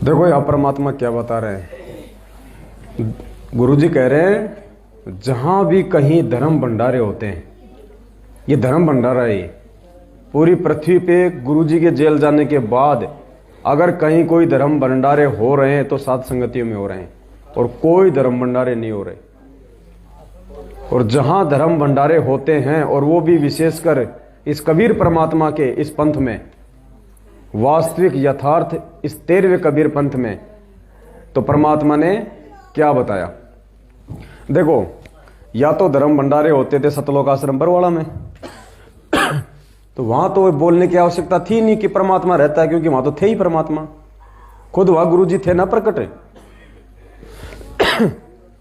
देखो यहाँ परमात्मा क्या बता रहे हैं। गुरुजी कह रहे हैं जहां भी कहीं धर्म भंडारे होते हैं, ये धर्म भंडारा है। पूरी पृथ्वी पे गुरुजी के जेल जाने के बाद अगर कहीं कोई धर्म भंडारे हो रहे हैं तो सात संगतियों में हो रहे हैं, और कोई धर्म भंडारे नहीं हो रहे। और जहां धर्म भंडारे होते हैं, और वो भी विशेषकर इस कबीर परमात्मा के इस पंथ में, वास्तविक यथार्थ इस 13वें कबीर पंथ में, तो परमात्मा ने क्या बताया। देखो, या तो धर्म भंडारे होते थे सतलोक आश्रम बरवाड़ा में, तो वहां तो बोलने की आवश्यकता थी नहीं कि परमात्मा रहता है, क्योंकि वहां तो थे ही परमात्मा, खुद वहां गुरु जी थे ना प्रकट।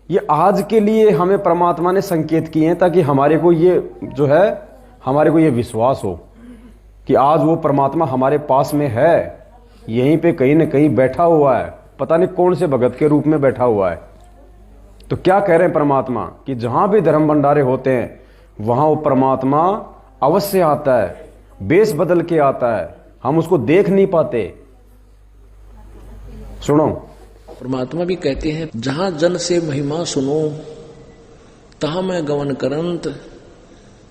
ये आज के लिए हमें परमात्मा ने संकेत किए हैं ताकि हमारे को ये जो है, हमारे को ये विश्वास हो कि आज वो परमात्मा हमारे पास में है, यहीं पे कहीं न कहीं बैठा हुआ है, पता नहीं कौन से भगत के रूप में बैठा हुआ है। तो क्या कह रहे हैं परमात्मा कि जहां भी धर्म भंडारे होते हैं वहां वो परमात्मा अवश्य आता है, बेस बदल के आता है, हम उसको देख नहीं पाते। सुनो, परमात्मा भी कहते हैं जहां जन से महिमा सुनो तहां मैं गवन करंत।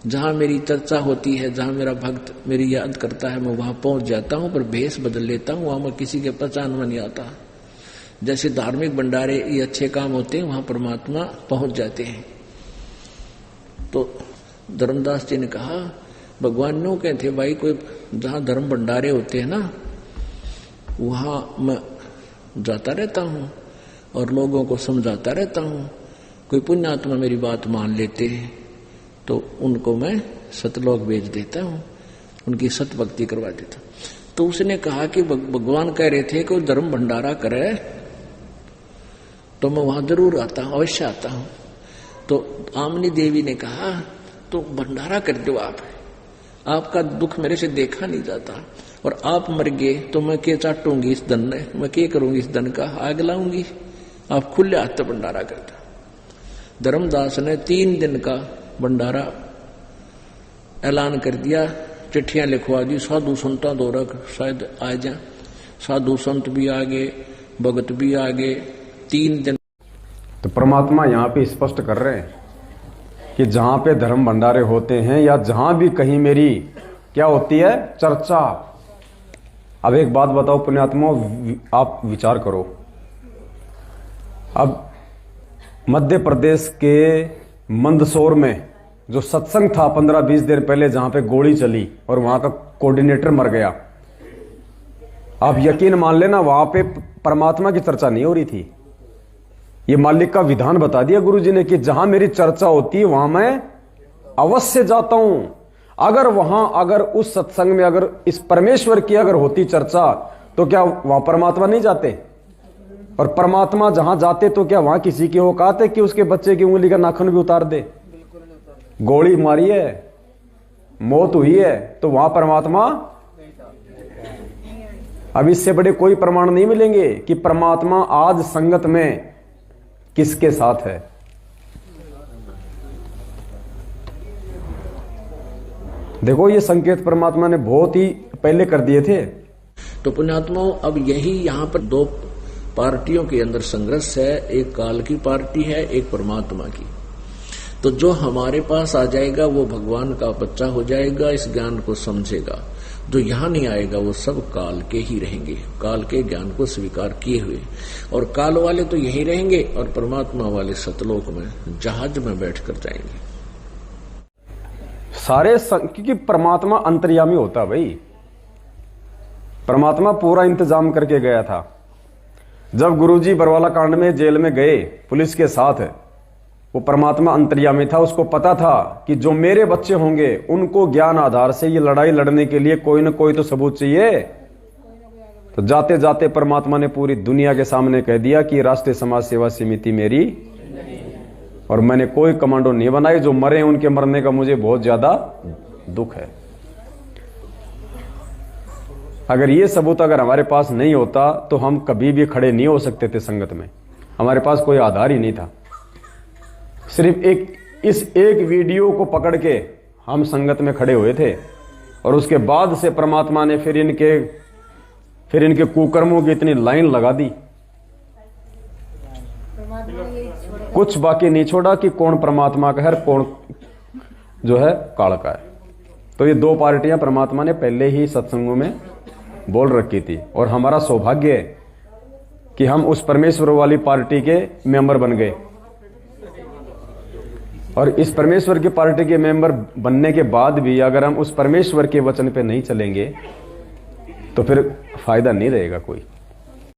जहां मेरी चर्चा होती है, जहां मेरा भक्त मेरी याद करता है, मैं वहां पहुंच जाता हूं, पर भेष बदल लेता हूं, वहां मैं किसी के पहचान में नहीं आता। जैसे धार्मिक भंडारे ये अच्छे काम होते हैं, वहां परमात्मा पहुंच जाते हैं। तो धर्मदास जी ने कहा, भगवान नो कहते भाई, कोई जहां धर्म भंडारे होते हैं ना, वहां मैं जाता रहता हूं और लोगों को समझाता रहता हूं। कोई पुण्यात्मा मेरी बात मान लेते हैं तो उनको मैं सतलोक भेज देता हूं, उनकी सत भक्ति करवा देता हूं। तो उसने कहा कि भगवान कह रहे थे कि धर्म भंडारा करे तो मैं वहां जरूर आता हूं, अवश्य आता हूं। तो आमनी देवी ने कहा, तो भंडारा कर दो आपका दुख मेरे से देखा नहीं जाता, और आप मर गए तो मैं क्या चाटूंगी इस धन में, मैं क्या करूंगी इस धन का, आग लाऊंगी। आप खुले हाथ से भंडारा करता। धर्मदास ने 3 दिन का भंडारा ऐलान कर दिया, चिट्ठियां लिखवा दी, साधु संता दो रख शायद आ जाए। साधु संत भी आ गए, भगत भी आ गए। 3 दिन। तो परमात्मा यहाँ पे स्पष्ट कर रहे हैं कि जहां पे धर्म भंडारे होते हैं या जहां भी कहीं मेरी क्या होती है चर्चा। अब एक बात बताओ पुण्यात्मा, आप विचार करो। अब मध्य प्रदेश के मंदसौर में जो सत्संग था 15-20 दिन पहले, जहां पे गोली चली और वहां का कोऑर्डिनेटर मर गया, आप यकीन मान लेना वहां पे परमात्मा की चर्चा नहीं हो रही थी। ये मालिक का विधान बता दिया गुरुजी ने कि जहां मेरी चर्चा होती है वहां मैं अवश्य जाता हूं। अगर उस सत्संग में अगर इस परमेश्वर की अगर होती चर्चा, तो क्या वहां परमात्मा नहीं जाते? और परमात्मा जहां जाते तो क्या वहां किसी की औकात है कि उसके बच्चे की उंगली का नाखून भी उतार दे? गोली मारी है, मौत हुई है, तो वहां परमात्मा। अब इससे बड़े कोई प्रमाण नहीं मिलेंगे कि परमात्मा आज संगत में किसके साथ है। देखो, ये संकेत परमात्मा ने बहुत ही पहले कर दिए थे। तो पुण्यात्मा, अब यही यहाँ पर 2 पार्टियों के अंदर संघर्ष है। एक काल की पार्टी है, एक परमात्मा की। तो जो हमारे पास आ जाएगा वो भगवान का बच्चा हो जाएगा, इस ज्ञान को समझेगा। जो यहां नहीं आएगा वो सब काल के ही रहेंगे, काल के ज्ञान को स्वीकार किए हुए। और काल वाले तो यही रहेंगे और परमात्मा वाले सतलोक में जहाज में बैठकर जाएंगे सारे। क्योंकि परमात्मा अंतर्यामी होता भाई, परमात्मा पूरा इंतजाम करके गया था। जब गुरुजी बरवाला कांड में जेल में गए पुलिस के साथ, वो परमात्मा अंतर्यामी था, उसको पता था कि जो मेरे बच्चे होंगे उनको ज्ञान आधार से ये लड़ाई लड़ने के लिए कोई ना कोई तो सबूत चाहिए। तो जाते जाते परमात्मा ने पूरी दुनिया के सामने कह दिया कि राष्ट्रीय समाज सेवा समिति मेरी, और मैंने कोई कमांडो नहीं बनाई। जो मरे उनके मरने का मुझे बहुत ज्यादा दुख है। अगर ये सबूत अगर हमारे पास नहीं होता तो हम कभी भी खड़े नहीं हो सकते थे संगत में। हमारे पास कोई आधार ही नहीं था। सिर्फ इस एक वीडियो को पकड़ के हम संगत में खड़े हुए थे, और उसके बाद से परमात्मा ने फिर इनके कुकर्मों की इतनी लाइन लगा दी, कुछ बाकी नहीं छोड़ा कि कौन परमात्मा का है, कौन जो है काल का है। तो ये दो पार्टियां परमात्मा ने पहले ही सत्संगों में बोल रखी थी, और हमारा सौभाग्य है कि हम उस परमेश्वर वाली पार्टी के मेंबर बन गए। और इस परमेश्वर की पार्टी के मेंबर बनने के बाद भी अगर हम उस परमेश्वर के वचन पे नहीं चलेंगे तो फिर फायदा नहीं रहेगा कोई।